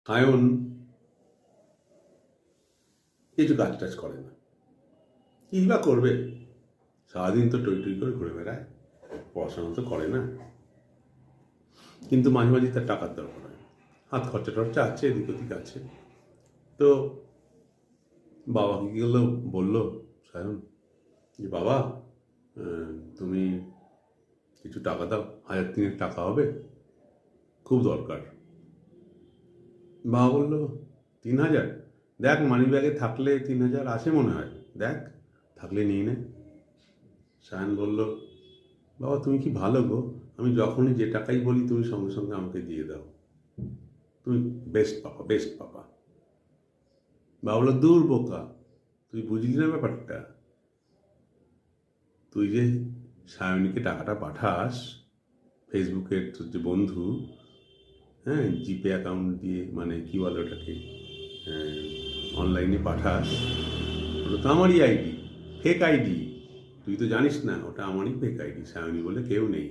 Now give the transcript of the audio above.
সায়ন কিছু কাজ টাজ করে না, কী বা করবে? সারাদিন তো টই টই করে ঘুরে বেড়ায়, পড়াশোনা তো করে না। কিন্তু মাঝে মাঝে তার টাকার দরকার হয়, হাত খরচা টরচা আছে, এদিক ওদিক আছে। তো বাবাকে গেল, বললো সায়ন যে বাবা, তুমি কিছু টাকা দাও, 1000-3 টাকা হবে, খুব দরকার। বাবা বললো 3000? দেখ মানি ব্যাগে থাকলে 3000 আছে মনে হয়, দেখ থাকলে নিয়ে নে। সায়ন বলল, বাবা তুমি কি ভালো গো, আমি যখনই যে টাকাই বলি তুমি সঙ্গে সঙ্গে আমাকে দিয়ে দাও, তুমি বেস্ট পাপা, বেস্ট পাপা। বাবা বললো, দূর বোকা, তুই বুঝলি না ব্যাপারটা। তুই যে সায়নীকে টাকাটা পাঠাস, ফেসবুকের তোর যে বন্ধু, হ্যাঁ, জিপে অ্যাকাউন্ট দিয়ে, মানে কি বলে ওটাকে, অনলাইনে পাঠাস, ওটা তো আমারই আইডি, ফেক আইডি। তুই তো জানিস না ওটা আমারই ফেক আইডি, সায়নী বলে কেউ নেই।